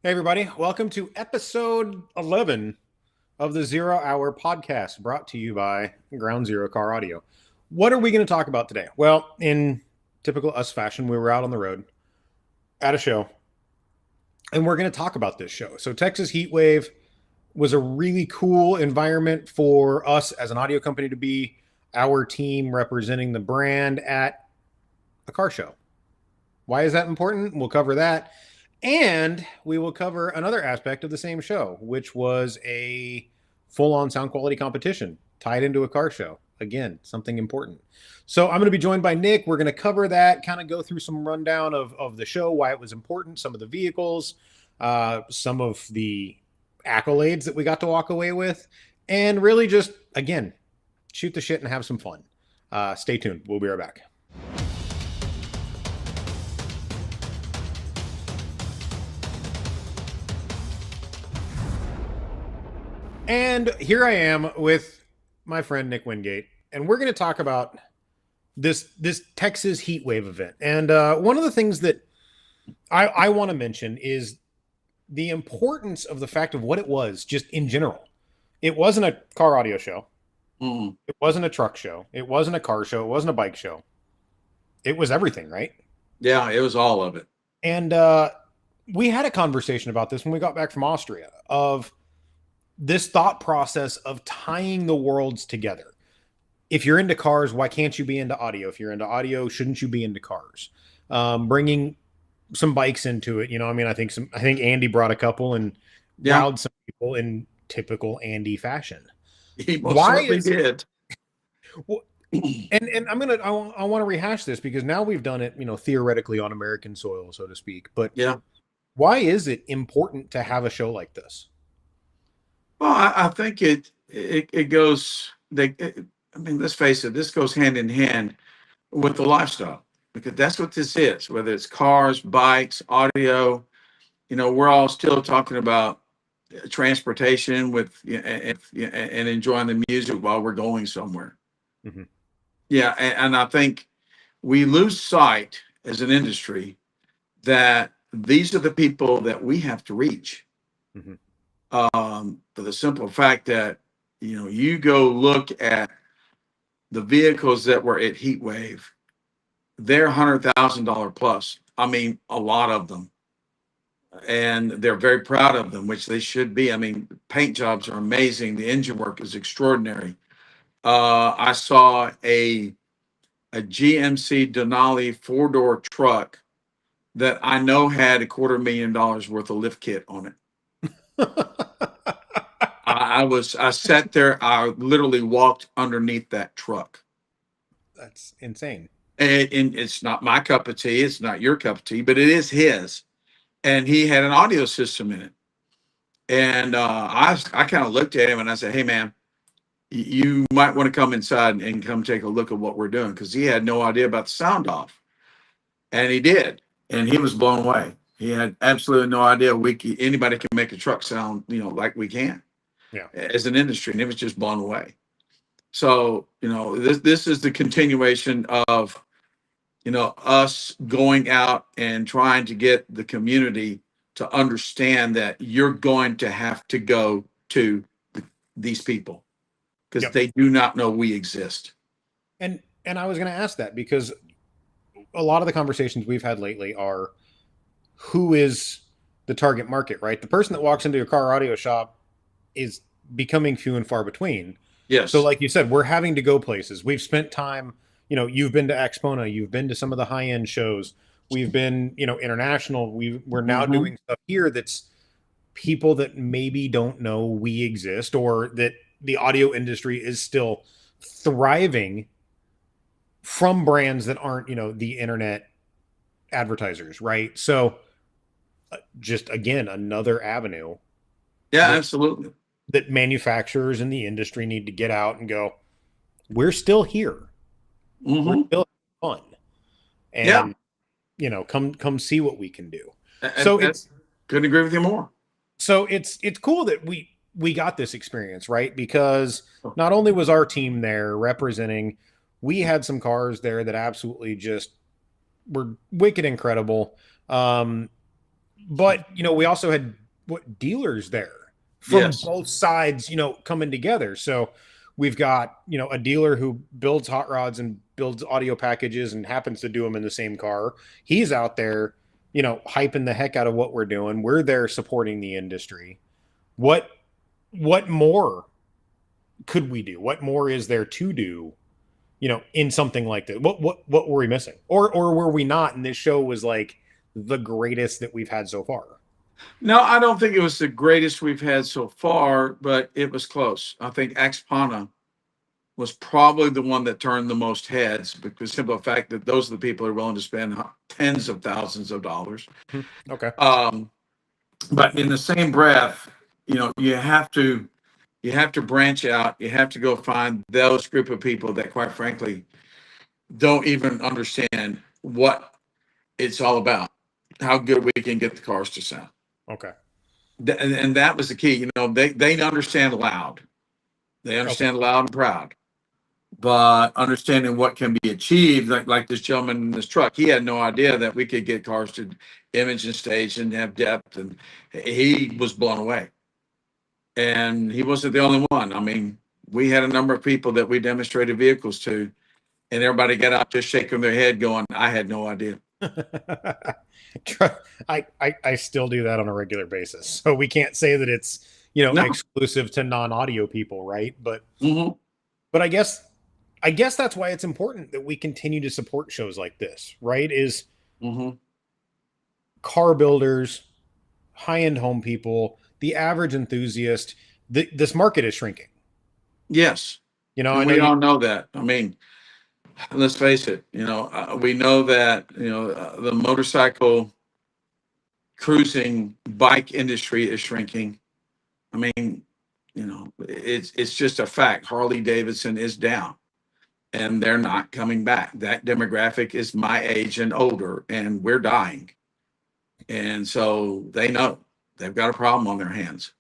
Hey, everybody. Welcome to episode 11 of the Zero Hour Podcast, brought to you by Ground Zero Car Audio. What are we going to talk about today? Well, in typical us fashion, we were out on the road at a show, and we're going to talk about this show. So, Texas Heatwave was a really cool environment for us as an audio company to be, our team representing the brand at a car show. Why is that important? We'll cover that. And we will cover another aspect of the same show, which was a full-on sound quality competition tied into a car show. Again, something important. So I'm going to be joined by Nick. We're going to cover that, kind of go through some rundown of the show, why it was important, some of the vehicles, some of the accolades that we got to walk away with, and really just, again, shoot the shit and have some fun. Stay tuned. We'll be right back. And here I am with my friend Nick Wingate, and we're going to talk about this Texas Heatwave event. And one of the things that I want to mention is the importance of the fact of what it was just in general. It wasn't a car audio show. It wasn't a truck show. It wasn't a car show. It wasn't a bike show. It was everything, right? Yeah, it was all of it. And we had a conversation about this when we got back from Austria, of this thought process of tying the worlds together. If you're into cars, why can't you be into audio? If you're into audio, shouldn't you be into cars? Bringing some bikes into it. I think Andy brought a couple and wowed some people in typical Andy fashion. He most certainly did. Well, and I want to rehash this because now we've done it, theoretically on American soil, so to speak. But yeah, why is it important to have a show like this? Well, I think it goes. Let's face it. This goes hand in hand with the lifestyle, because that's what this is. Whether it's cars, bikes, audio, we're all still talking about transportation and enjoying the music while we're going somewhere. Mm-hmm. Yeah, and I think we lose sight as an industry that these are the people that we have to reach. Mm-hmm. For the simple fact that, you go look at the vehicles that were at Heatwave, they're $100,000 plus. I mean, a lot of them. And they're very proud of them, which they should be. I mean, paint jobs are amazing. The engine work is extraordinary. I saw a GMC Denali 4-door truck that I know had $250,000 worth of lift kit on it. I sat there. I literally walked underneath that truck. That's insane. And it's not my cup of tea. It's not your cup of tea, but it is his. And he had an audio system in it. And I kind of looked at him and I said, "Hey, man, you might want to come inside and come take a look at what we're doing," because he had no idea about the sound off. And he did. And he was blown away. He had absolutely no idea anybody can make a truck sound, like we can. Yeah. As an industry, and it was just blown away. So, this is the continuation of, us going out and trying to get the community to understand that you're going to have to go to these people because they do not know we exist. And I was going to ask that because a lot of the conversations we've had lately are, who is the target market, right? The person that walks into a car audio shop is becoming few and far between. Yes. So like you said, we're having to go places. We've spent time, you've been to Expona, you've been to some of the high-end shows. We've been, international. We're now doing stuff here that's people that maybe don't know we exist, or that the audio industry is still thriving from brands that aren't, the internet advertisers, right? So just, again, another avenue. Yeah, absolutely. That manufacturers in the industry need to get out and go, we're still here. We're still fun. And, come see what we can do. Couldn't agree with you more. So it's cool that we got this experience, right? Because not only was our team there representing, we had some cars there that absolutely just were wicked incredible. but we also had dealers there from Yes. both sides, coming together. So we've got a dealer who builds hot rods and builds audio packages and happens to do them in the same car. He's out there, hyping the heck out of what we're doing. We're there supporting the industry. What more could we do? What more is there to do? In something like that, what were we missing, or were we not? And this show was like the greatest that we've had so far. No, I don't think it was the greatest we've had so far, but it was close. I think Axpana was probably the one that turned the most heads because simple fact that those are the people who are willing to spend tens of thousands of dollars. Okay. Um, but in the same breath, you have to branch out. You have to go find those group of people that, quite frankly, don't even understand what it's all about, how good we can get the cars to sound. Okay. And that was the key. They understand loud. They Okay. understand loud and proud. But understanding what can be achieved, like this gentleman in this truck, he had no idea that we could get cars to image and stage and have depth, and he was blown away. And he wasn't the only one. I mean, we had a number of people that we demonstrated vehicles to, and everybody got out just shaking their head, going, "I had no idea." I still do that on a regular basis, so we can't say that it's No. exclusive to non-audio people, right? But Mm-hmm. but I guess that's why it's important that we continue to support shows like this, right? Is Mm-hmm. car builders, high-end home people, the average enthusiast, this market is shrinking. Yes. I And know we you. all know that. I mean, let's face it, we know that, the motorcycle cruising bike industry is shrinking. I mean, it's just a fact. Harley Davidson is down and they're not coming back. That demographic is my age and older, and we're dying. And so they know they've got a problem on their hands.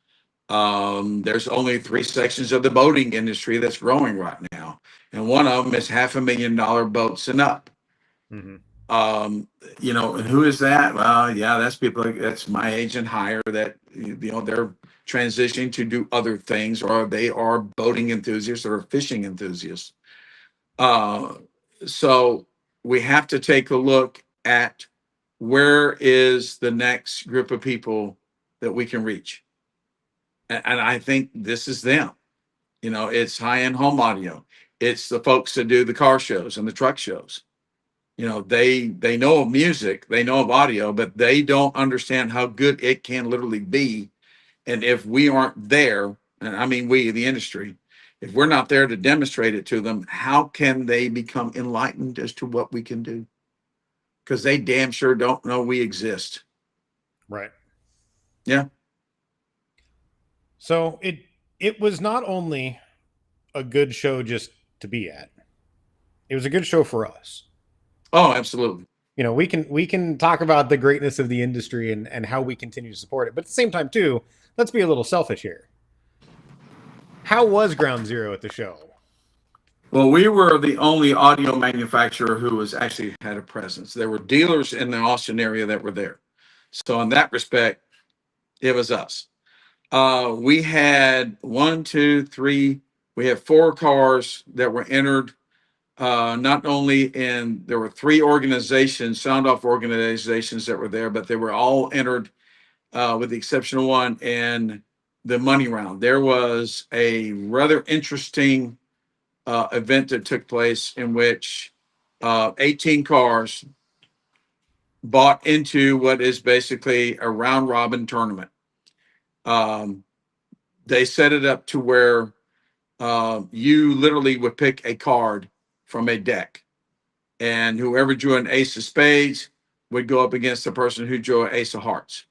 There's only three sections of the boating industry that's growing right now, and one of them is $500,000 boats and up. Mhm. And who is that? Well, yeah, that's that's my age and higher that they're transitioning to do other things, or they are boating enthusiasts or fishing enthusiasts. Uh, so we have to take a look at where is the next group of people that we can reach. And I think this is them. It's high-end home audio. It's the folks that do the car shows and the truck shows. They know of music, they know of audio, but they don't understand how good it can literally be. And if we aren't there, and I mean we, the industry, if we're not there to demonstrate it to them, how can they become enlightened as to what we can do? Because they damn sure don't know we exist. Right. Yeah. So it was not only a good show just to be at. It was a good show for us. Oh, absolutely. We can talk about the greatness of the industry and how we continue to support it, but at the same time too, let's be a little selfish here. How was Ground Zero at the show? Well, we were the only audio manufacturer who was actually had a presence. There were dealers in the Austin area that were there. So in that respect, it was us. We had one, two, three. We had four cars that were entered. Not only there were three organizations, sound off organizations that were there, but they were all entered, with the exception of one, in the money round. There was a rather interesting event that took place in which 18 cars bought into what is basically a round robin tournament. Um, they set it up to where you literally would pick a card from a deck, and whoever drew an ace of spades would go up against the person who drew an ace of hearts,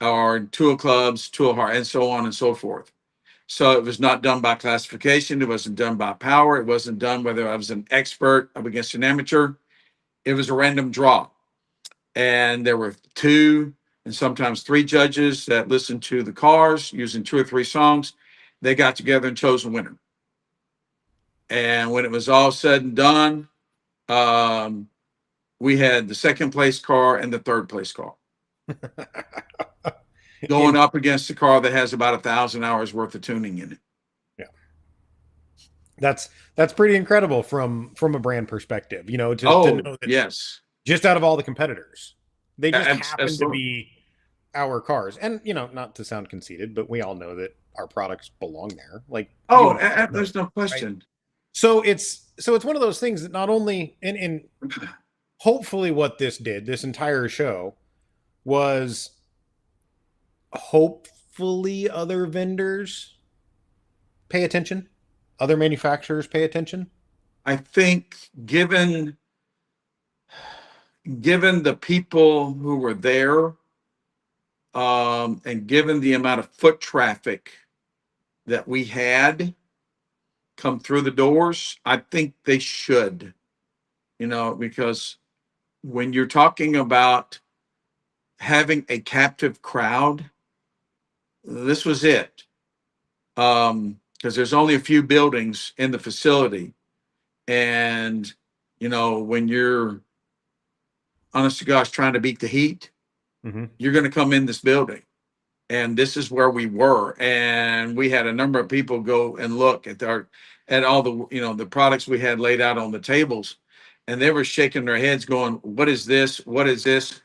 or two of clubs, two of hearts, and so on and so forth. So it was not done by classification. It wasn't done by power. It wasn't done whether I was an expert up against an amateur. It was a random draw. And there were two and sometimes three judges that listened to the cars using two or three songs. They got together and chose a winner. And when it was all said and done, we had the second place car and the third place car. going In up against a car that has about 1,000 hours worth of tuning in it. Yeah, that's pretty incredible from a brand perspective. You know, to Oh, know that yes. just out of all the competitors, they just happen to Absolutely. be our cars. And you know, not to sound conceited, but we all know that our products belong there. Like you Oh, and I know, there's no right? question. So it's one of those things that not only and hopefully what this entire show was hopefully other vendors pay attention, other manufacturers pay attention. I think given the people who were there, and given the amount of foot traffic that we had come through the doors, I think they should, because when you're talking about having a captive crowd, this was it. Because there's only a few buildings in the facility. And, when you're, honest to gosh, trying to beat the heat, Mm-hmm. you're going to come in this building. And this is where we were. And we had a number of people go and look at all the, the products we had laid out on the tables. And they were shaking their heads going, what is this? What is this?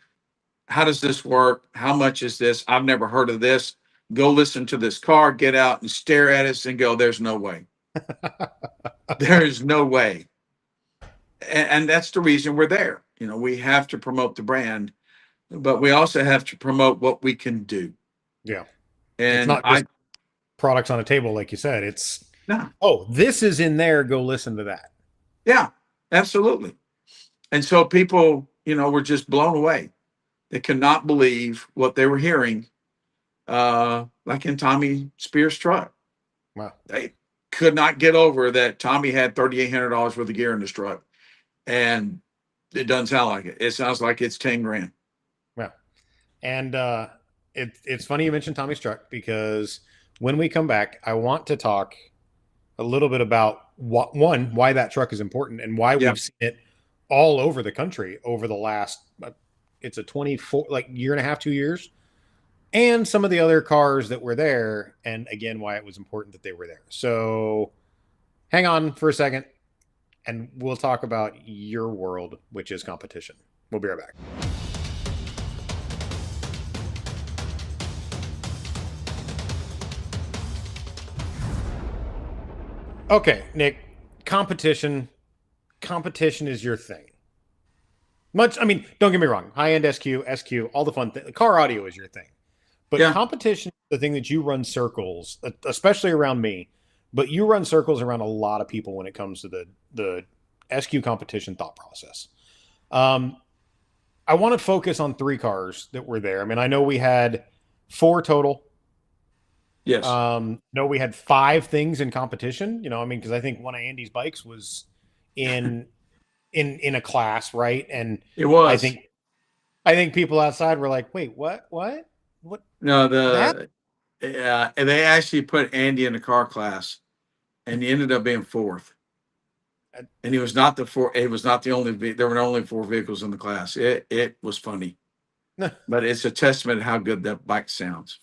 How does this work? How much is this? I've never heard of this. Go listen to this car, get out and stare at us and go, there's no way. There's no way. And that's the reason we're there. We have to promote the brand, but we also have to promote what we can do. Yeah, it's And not just products on a table, like you said. It's no, oh, this is in there. Go listen to that. yeah, absolutely. And so people, were just blown away. They could not believe what they were hearing, like in Tommy Spears' truck. Wow. They could not get over that Tommy had $3,800 worth of gear in his truck. And it doesn't sound like it. It sounds like it's 10 grand. Wow. And it's funny you mentioned Tommy's truck because when we come back, I want to talk a little bit about why that truck is important and why Yeah. we've seen it all over the country over the last it's a 24 like year and a half, 2 years, and some of the other cars that were there, and again why it was important that they were there. So hang on for a second and we'll talk about your world, which is competition. We'll be right back. Okay, Nick, competition. Competition is your thing. I mean, don't get me wrong. High-end SQ, all the fun car audio is your thing. But Yeah. competition is the thing that you run circles, especially around me. But you run circles around a lot of people when it comes to the SQ competition thought process. Um, I want to focus on 3 cars that were there. I mean, I know we had 4 total. Yes. No, we had 5 things in competition. I mean, because I think one of Andy's bikes was in in a class, right? And It I was. think people outside were like, "Wait, what? What? No, That?" and they actually put Andy in the car class, and he ended up being 4th. And he was not the four. He was not the only. There were only 4 vehicles in the class. It was funny, but it's a testament to how good that bike sounds.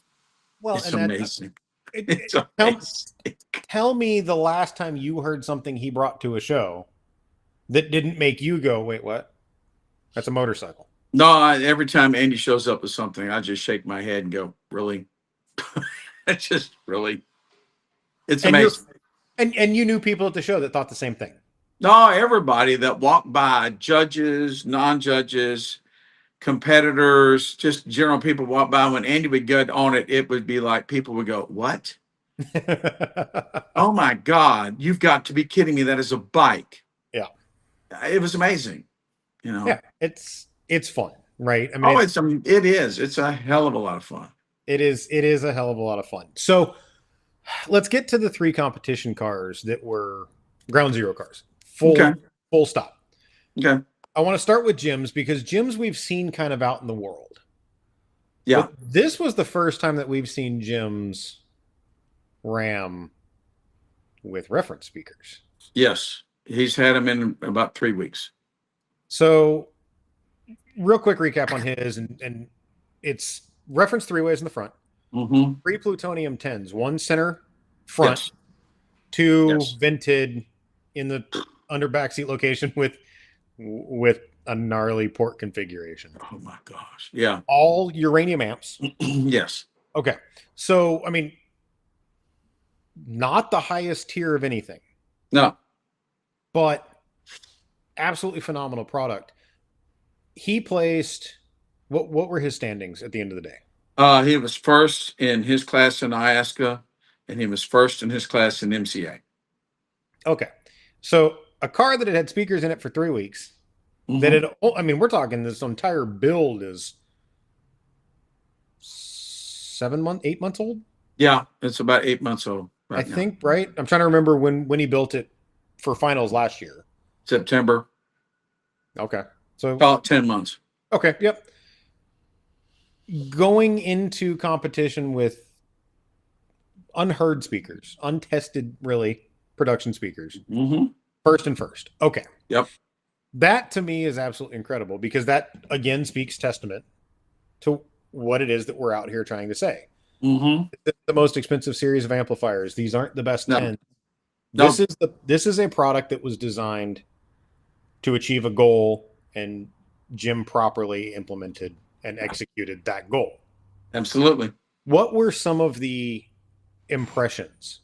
Well, It's and that amazing. it, It's it, tell, amazing. tell me the last time you heard something he brought to a show that didn't make you go, "Wait, what? That's a motorcycle." No, every time Andy shows up with something, I just shake my head and go, "Really?" It's just really. It's And you're amazing. and you knew people at the show that thought the same thing. No, everybody that walked by, judges, non-judges, competitors, just general people walk by. When Andy would get on it, it would be like people would go, "What? Oh my God, you've got to be kidding me. That is a bike." Yeah. It was amazing. Yeah, it's fun, right? I mean, Oh, it is. It's a hell of a lot of fun. it is a hell of a lot of fun. So let's get to the 3 competition cars that were ground zero cars. Okay. Full stop. Okay. I want to start with Jim's because Jim's we've seen kind of out in the world. Yeah. But this was the first time that we've seen Jim's Ram with reference speakers. Yes. He's had them in about 3 weeks. So real quick recap on his and it's reference three ways in the front, Mm-hmm. three plutonium 10s, one center front, Yes. two Yes. vented in the under backseat location with a gnarly port configuration. Oh my gosh. Yeah. All uranium amps. Yes. Okay. So, I mean, not the highest tier of anything, No. but absolutely phenomenal product. He placed what were his standings at the end of the day? He was first in his class in IASCA, and he was first in his class in MCA. Okay. So, a car that had speakers in it for 3 weeks that Mm-hmm. had, I mean, we're talking this entire build is 7 months, 8 months old. Yeah, it's about 8 months old I right now. think, right? I'm trying to remember when he built it for finals last year. September. Okay. So, About 10 months. okay, yep. Going into competition with unheard speakers, untested, really, production speakers, Mm-hmm. first and first. Okay. Yep. That to me is absolutely incredible because that, again, speaks testament to what it is that we're out here trying to say. Mm-hmm. It's the most expensive series of amplifiers. These aren't the best No. 10. No. This is a product that was designed to achieve a goal, and Jim properly implemented and executed that goal. Absolutely. What were some of the impressions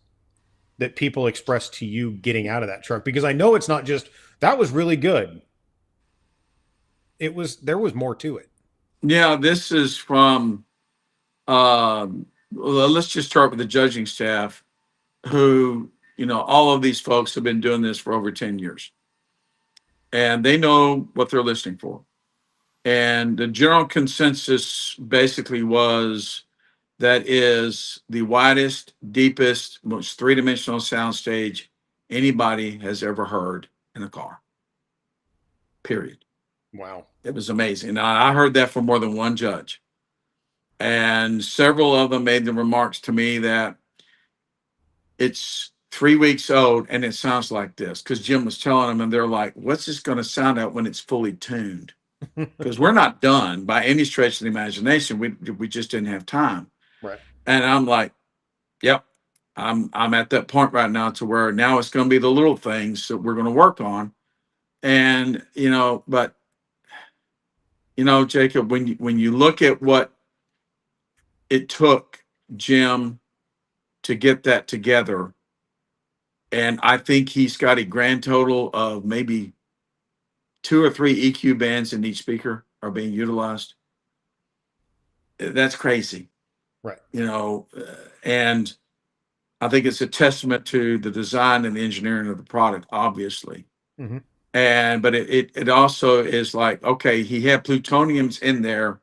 that people expressed to you getting out of that truck? Because I know it's not just that was really good. There was more to it. Yeah, this is from well, let's just start with the judging staff, who, all of these folks have been doing this for over 10 years. And they know what they're listening for. And the general consensus basically was that is the widest, deepest, most three-dimensional soundstage anybody has ever heard in a car. Period. Wow. It was amazing. Now, I heard that from more than one judge. And several of them made the remarks to me that it's 3 weeks old and it sounds like this, because Jim was telling them, and they're like, what's this going to sound like when it's fully tuned? Because we're not done by any stretch of the imagination. We just didn't have time. Right. And I'm like, yep, I'm at that point right now to where now it's going to be the little things that we're going to work on. And but Jacob, when you look at what it took Jim to get that together, and I think he's got a grand total of maybe 2 or 3 EQ bands in each speaker are being utilized. That's crazy. Right. And I think it's a testament to the design and the engineering of the product, obviously. Mm-hmm. But it also is like, okay, he had plutoniums in there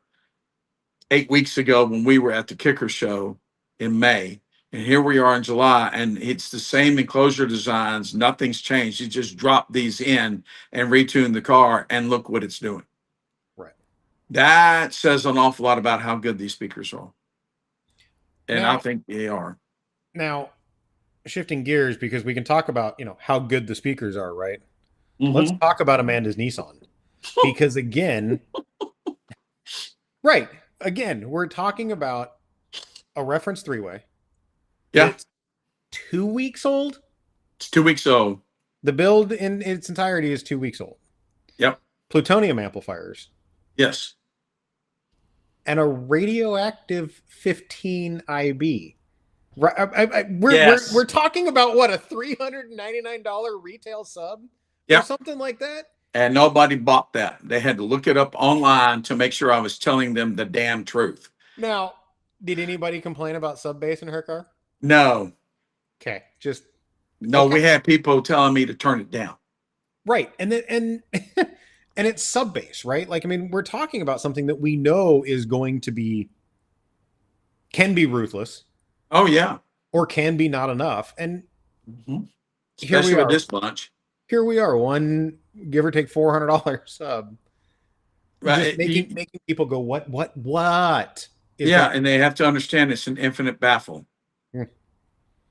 8 weeks ago when we were at the Kicker Show in May. And here we are in July, and it's the same enclosure designs. Nothing's changed. He just dropped these in and retuned the car, and look what it's doing. Right. That says an awful lot about how good these speakers are. And Now, I think they are. Now, shifting gears, because we can talk about, how good the speakers are, right? Mm-hmm. Let's talk about Amanda's Nissan. Because again, we're talking about a reference three-way. Yeah. It's 2 weeks old. It's 2 weeks old. The build in its entirety is 2 weeks old. Yep. Plutonium amplifiers. Yes. And a radioactive 15 IB. Yes. We're talking about what, a $399 retail sub? Yep. Or something like that? And nobody bought that. They had to look it up online to make sure I was telling them the damn truth. Now, did anybody complain about sub bass in her car? No. Okay, no. Okay. We had people telling me to turn it down. Right, and and it's sub bass, right? Like, I mean, we're talking about something that we know is going to can be ruthless. Oh yeah, or can be not enough. And especially with this bunch. Here we are, one give or take $400 sub. Right, just making people go, what? And they have to understand it's an infinite baffle.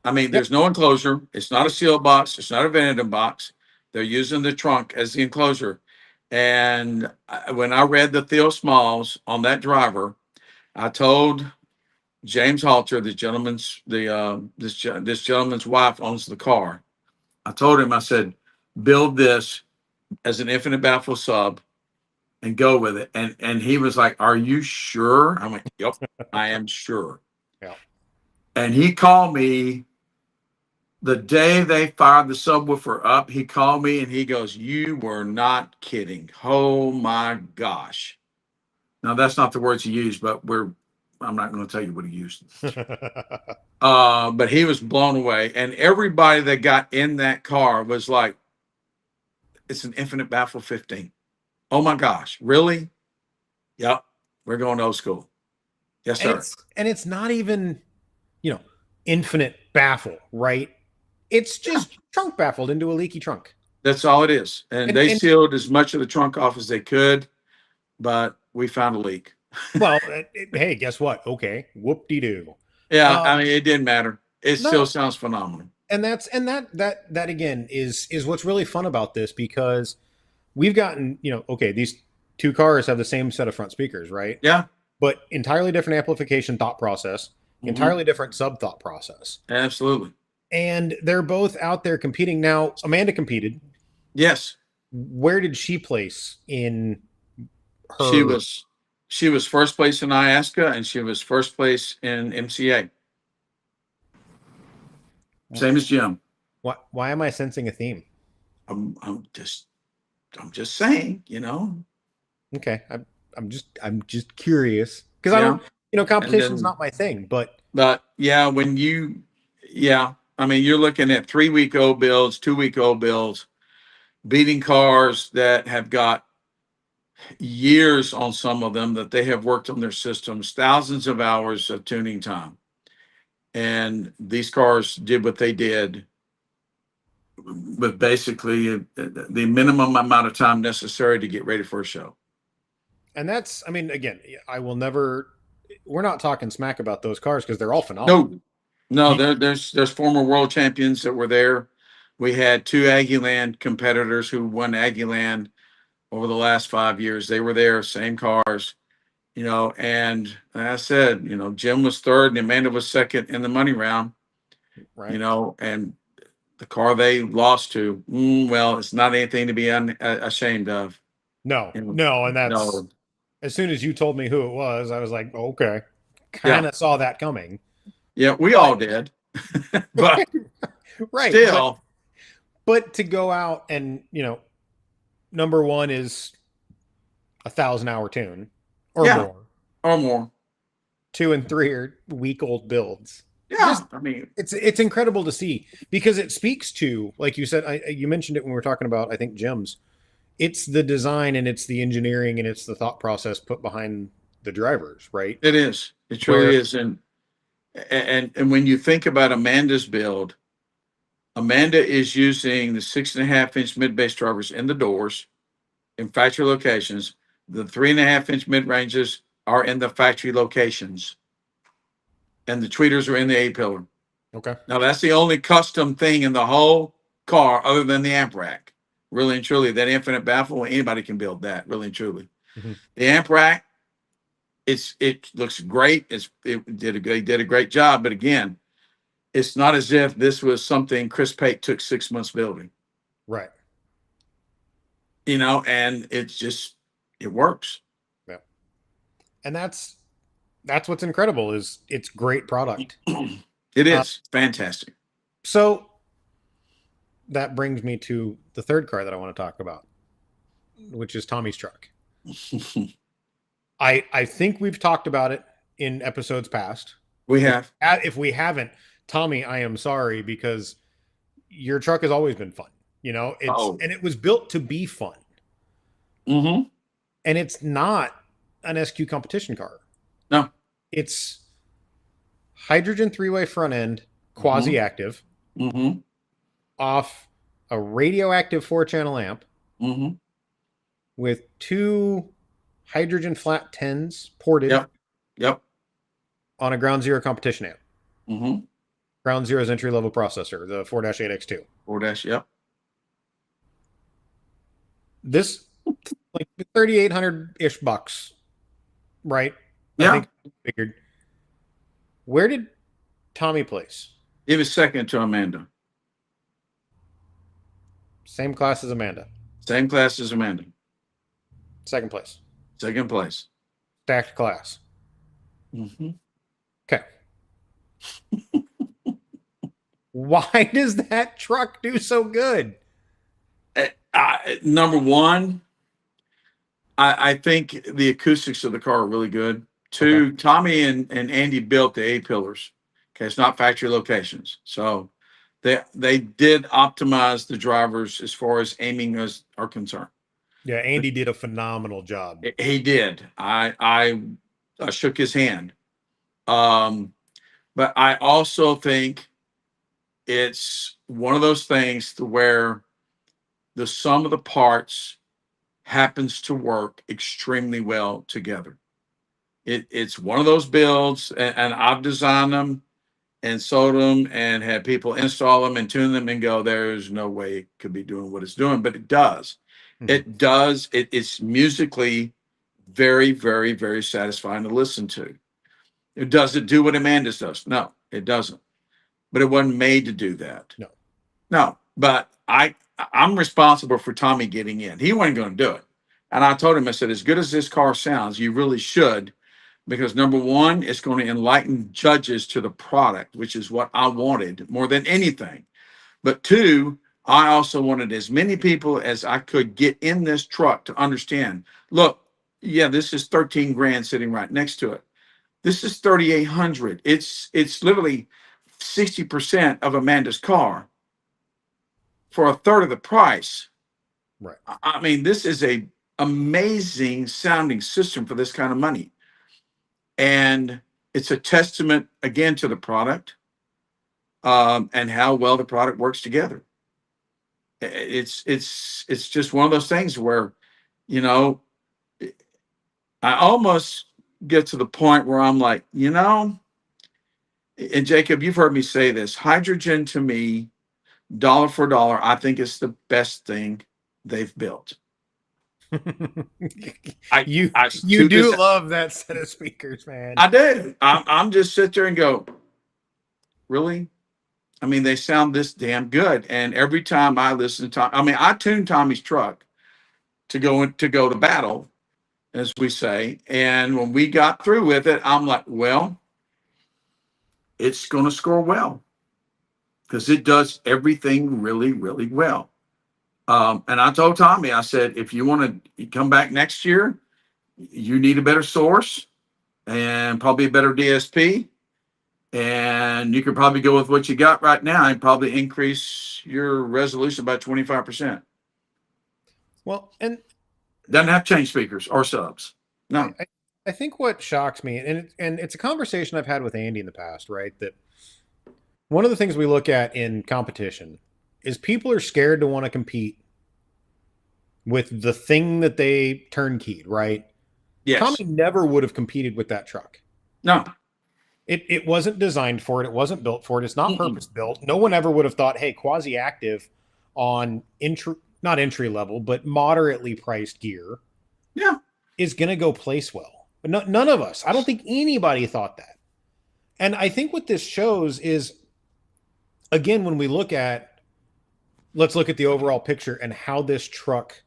I mean, there's no enclosure. It's not a sealed box. It's not a vented box. They're using the trunk as the enclosure. And when I read the Theo Smalls on that driver, I told James Halter, the gentleman's this gentleman's wife owns the car. I told him, I said, build this as an infinite baffle sub and go with it. And he was like, "Are you sure?" I'm like, "Yep, I am sure." Yeah. And he called me the day they fired the subwoofer up. He called me and he goes, "You were not kidding. Oh my gosh." Now that's not the words he used, but I'm not going to tell you what he used. But he was blown away. And everybody that got in that car was like, it's an infinite baffle 15. Oh my gosh, really? Yep. We're going old school. Yes, sir. And it's not even, infinite baffle, right? It's just trunk baffled into a leaky trunk. That's all it is. And they sealed as much of the trunk off as they could, but we found a leak. Well, hey, guess what? Okay, whoop-de-doo. Yeah, I mean, it didn't matter. It still No, sounds phenomenal. and that again is what's really fun about this, because we've gotten, okay, these two cars have the same set of front speakers, right? Yeah. But entirely different amplification thought process, entirely different sub thought process. Absolutely. And they're both out there competing. Now, Amanda competed. Yes. Where did she place in her? She was first place in IASCA and she was first place in MCA. Same as Jim. Why am I sensing a theme? I'm just saying, Okay, I'm just curious, because I don't, competition's not my thing, but yeah, I mean, you're looking at 3-week-old builds, 2-week-old builds, beating cars that have got years on some of them, that they have worked on their systems, thousands of hours of tuning time. And these cars did what they did with basically the minimum amount of time necessary to get ready for a show. And that's, I mean, again, we're not talking smack about those cars because they're all phenomenal. No, there's former world champions that were there. We had 2 Aggieland competitors who won Aggieland over the last 5 years. They were there, same cars, and like I said, Jim was third and Amanda was second in the money round, right? And the car they lost to, well, it's not anything to be ashamed of. No, and that's as soon as you told me who it was, I was like, okay, kind of saw that coming. Yeah, we all did, but right, still. But to go out and number one is 1,000-hour tune or more. 2 and 3 are week-old builds. Yeah, I mean, it's incredible to see, because it speaks to, like you said, you mentioned it when we were talking about, I think, Jim's. It's the design and it's the engineering and it's the thought process put behind the drivers, right? It is. It truly is. And when you think about Amanda's build, Amanda is using the 6.5-inch mid-base drivers in the doors in factory locations. The 3.5-inch mid-ranges are in the factory locations, and the tweeters are in the A-pillar. Okay. Now that's the only custom thing in the whole car other than the amp rack. Really and truly, that infinite baffle, anybody can build that, really and truly. Mm-hmm. The amp rack, it looks great. They did a great job, but again, it's not as if this was something Chris Pate took 6 months building. Right. And it works. Yeah. And that's what's incredible, is it's great product. It is fantastic. So that brings me to the third car that I want to talk about, which is Tommy's truck. I think we've talked about it in episodes past. We have. If we haven't, Tommy, I am sorry, because your truck has always been fun. And it was built to be fun. Mm-hmm. And it's not an SQ competition car. No. It's hydrogen 3-way front end, quasi-active, off a radioactive 4-channel amp, with 2 hydrogen flat 10s ported. Yep. On a Ground Zero competition amp. Ground Zero's entry-level processor, the 4-8X2. 4-, yep. This, like, $3,800-ish bucks, right? I Yeah, think I figured. Where did Tommy place? he was second to Amanda. Same class as Amanda. Same class as Amanda. Second place. Second place. Stacked class. Hmm. Okay. Why does that truck do so good? Number one, I think the acoustics of the car are really good. Okay. Two, Tommy and Andy built the A pillars. Okay, it's not factory locations. So they did optimize the drivers as far as aiming are concerned. Yeah, Andy did a phenomenal job. He did. I shook his hand. Um, but I also think it's one of those things to where the sum of the parts happens to work extremely well together. It's one of those builds, and I've designed them and sold them and had people install them and tune them and go, there's no way it could be doing what it's doing, but it does. Mhm. It does. It's musically very, very, very satisfying to listen to. Does it do what Amanda's does? No, it doesn't. But it wasn't made to do that. No. No, but I'm responsible for Tommy getting in. He wasn't going to do it. And I told him, I said, as good as this car sounds, you really should, because number one, it's going to enlighten judges to the product, which is what I wanted more than anything. But two, I also wanted as many people as I could get in this truck to understand, look, yeah, this is 13 grand sitting right next to it. This is 3,800. It's literally 60% of Amanda's car for a third of the price. Right. I mean, this is a amazing sounding system for this kind of money. And it's a testament again to the product, and how well the product works together. It's just one of those things where, you know, I almost get to the point where I'm like, and Jacob, you've heard me say this, hydrogen to me, dollar for dollar, I think it's the best thing they've built. I you I you to do this love that set of speakers, man. I do. I'm just sit there and go, really? I mean, they sound this damn good. And every time I listen to Tom, I mean, I tuned Tommy's truck to go to battle, as we say. And when we got through with it, I'm like, well, it's going to score well because it does everything really, really well. And I told Tommy, I said, if you want to come back next year, you need a better source and probably a better DSP. And you could probably go with what you got right now and probably increase your resolution by 25%. Well, and Doesn't have change speakers or subs. I, No. I I think what shocks me, and it's a conversation I've had with Andy in the past, right? That one of the things we look at in competition is people are scared to want to compete with the thing that they turnkeyed, right? Yes. Tommy never would have competed with that truck. No. It wasn't designed for it. It wasn't built for it. It's not Mm-mm. purpose built. No one ever would have thought, hey, quasi active on not entry level, but moderately priced gear Yeah. is going to go place well. But none of us, I don't think anybody thought that. And I think what this shows is, again, when we let's look at the overall picture and how this truck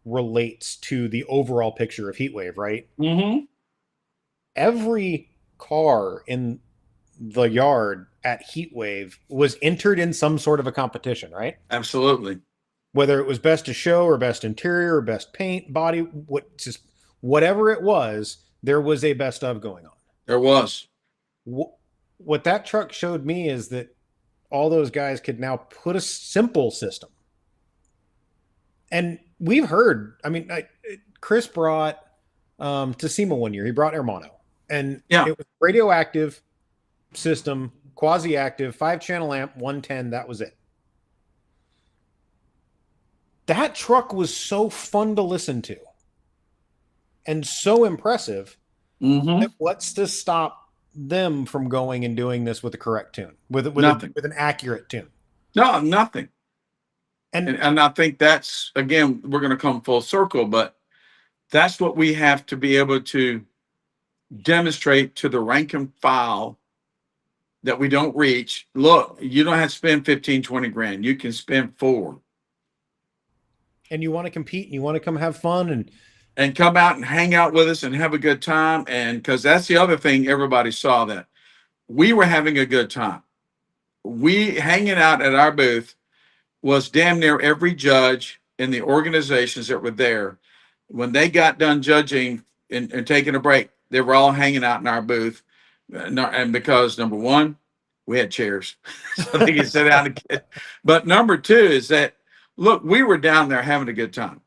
relates to the overall picture of Heatwave, right? Mm-hmm. Every car in the yard at Heatwave was entered in some sort of a competition, right? Absolutely. Whether it was best of show or best interior or best paint, body, just whatever it was, there was a best of going on. There was. What that truck showed me is that all those guys could now put a simple system. And we've heard, I mean, Chris brought to SEMA one year, he brought Hermano, and Yeah. it was radioactive system, quasi active, 5-channel amp, 110. That was it. That truck was so fun to listen to and so impressive Mm-hmm. that what's to stop them from going and doing this with the correct tune, with Nothing. with an accurate tune? No, nothing. And And I think that's, again, we're going to come full circle, but that's what we have to be able to demonstrate to the rank and file that we don't reach. Look, you don't have to spend 15, 20 grand. You can spend 4 And you want to compete and you want to come have fun and come out and hang out with us and have a good time. And because that's the other thing, everybody saw that we were having a good time. We hanging out at our booth was damn near every judge in the organizations that were there. When they got done judging and taking a break, they were all hanging out in our booth. And because number one, we had chairs, so they could sit down and get. But number two is that, look, we were down there having a good time.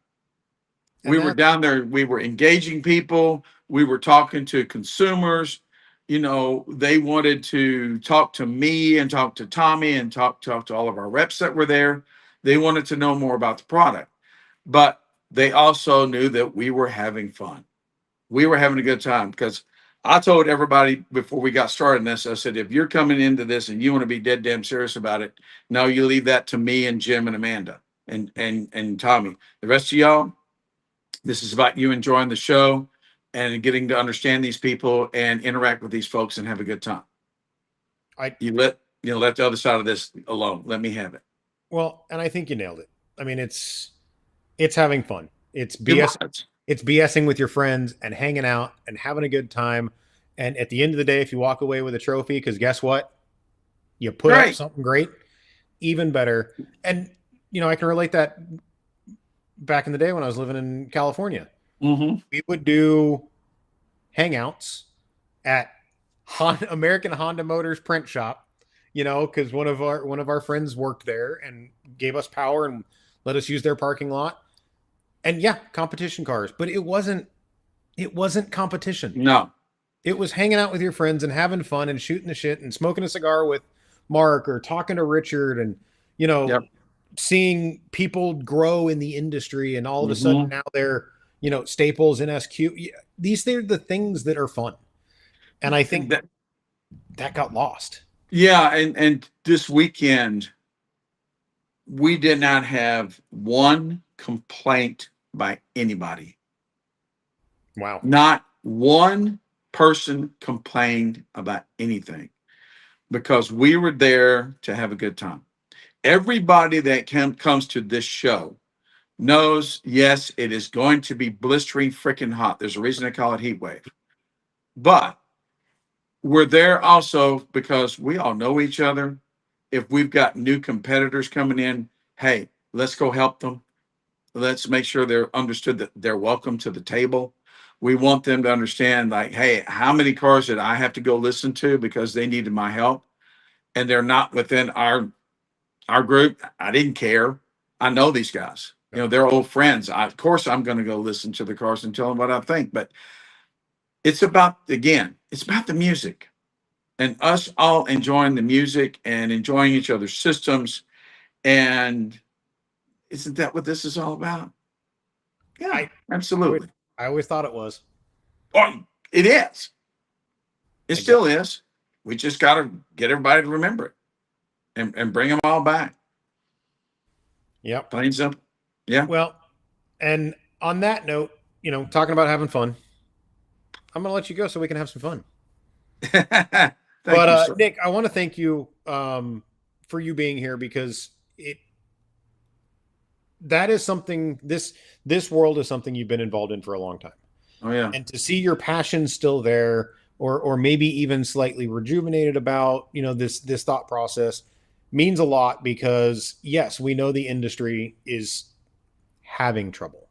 We were down there. We were engaging people. We were talking to consumers. You know, they wanted to talk to me and talk to Tommy and talk to all of our reps that were there. They wanted to know more about the product, but they also knew that we were having fun. We were having a good time because I told everybody before we got started in this, I said, if you're coming into this and you want to be dead damn serious about it, no, you leave that to me and Jim and Amanda and Tommy. The rest of y'all, this is about you enjoying the show and getting to understand these people and interact with these folks and have a good time. Let the other side of this alone. Let me have it. Well, and I think you nailed it. I mean, it's having fun. It's BSing with your friends and hanging out and having a good time. And at the end of the day, if you walk away with a trophy, because guess what? You put up something great, even better. And, you know, I can relate that back in the day when I was living in California. Mm-hmm. We would do hangouts at American Honda Motors print shop, you know, because one of our friends worked there and gave us power and let us use their parking lot. And yeah, competition cars, but it wasn't competition. No. It was hanging out with your friends and having fun and shooting the shit and smoking a cigar with Mark or talking to Richard and, you know, seeing people grow in the industry and all of a sudden now they're, you know, Staples, NSQ. These are the things that are fun. And I think that got lost. Yeah. And this weekend, we did not have one complaint by anybody. Wow. Not one person complained about anything because we were there to have a good time. Everybody that comes to this show knows, yes, it is going to be blistering freaking hot. There's a reason they call it heat wave. But we're there also because we all know each other. If we've got new competitors coming in, hey, let's go help them. Let's make sure they're understood that they're welcome to the table. We want them to understand, like, hey, how many cars did I have to go listen to because they needed my help? And they're not within our group. I didn't care. I know these guys. You know, they're old friends. Of course, I'm going to go listen to the cars and tell them what I think. But it's about, again, it's about the music and us all enjoying the music and enjoying each other's systems. And isn't that what this is all about? Yeah, absolutely. I always thought it was. Oh, it is. It still is. We just got to get everybody to remember it and bring them all back. Yep. Plain simple. Yeah. Well, and on that note, you know, talking about having fun, I'm going to let you go so we can have some fun. But Nick, I want to thank you for you being here because that is something, this world is something you've been involved in for a long time. Oh yeah. And to see your passion still there or maybe even slightly rejuvenated about, you know, this thought process means a lot because yes, we know the industry is having trouble.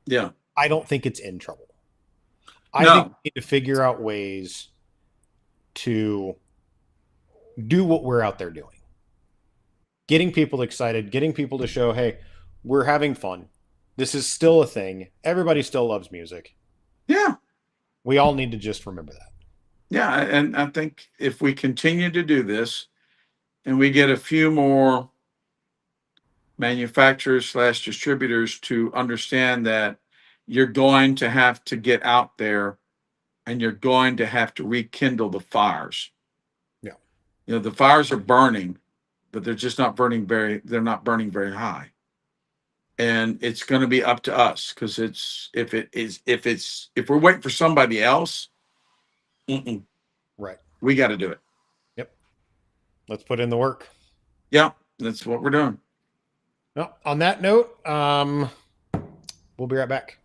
Yeah. I don't think it's in trouble. I think we need to figure out ways to do what we're out there doing. Getting people excited, getting people to show, hey, we're having fun. This is still a thing. Everybody still loves music. Yeah. We all need to just remember that. Yeah. And I think if we continue to do this and we get a few more manufacturers / distributors to understand that you're going to have to get out there and you're going to have to rekindle the fires. Yeah. You know, the fires are burning, but they're just not burning they're not burning very high. And it's going to be up to us because if we're waiting for somebody else, Mm-mm. Right. We got to do it. Yep. Let's put in the work. Yeah, that's what we're doing. Well, on that note, we'll be right back.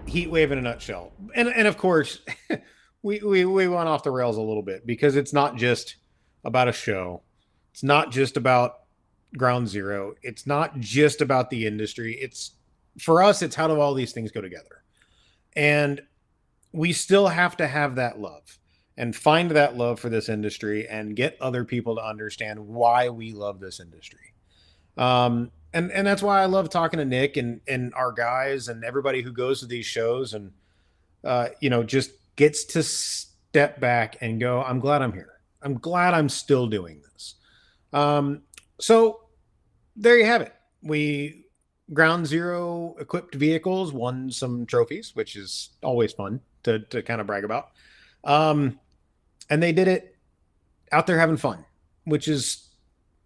Heatwave in a nutshell. And of course, we went off the rails a little bit because it's not just about a show. It's not just about Ground Zero. It's not just about the industry. It's for us, it's how do all these things go together. And we still have to have that love and find that love for this industry and get other people to understand why we love this industry. And that's why I love talking to Nick and our guys and everybody who goes to these shows and just gets to step back and go, I'm glad I'm here. I'm glad I'm still doing this. So there you have it. We Ground Zero equipped vehicles won some trophies, which is always fun to kind of brag about. And they did it out there having fun, which is,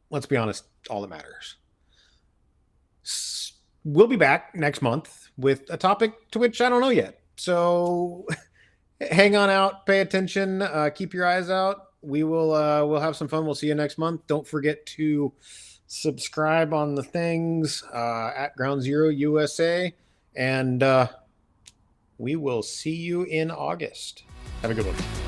let's be honest, all that matters. We'll be back next month with a topic to which I don't know yet. So hang on out, pay attention, keep your eyes out. We'll have some fun. We'll see you next month. Don't forget to subscribe on the things at Ground Zero USA, and we will see you in August. Have a good one.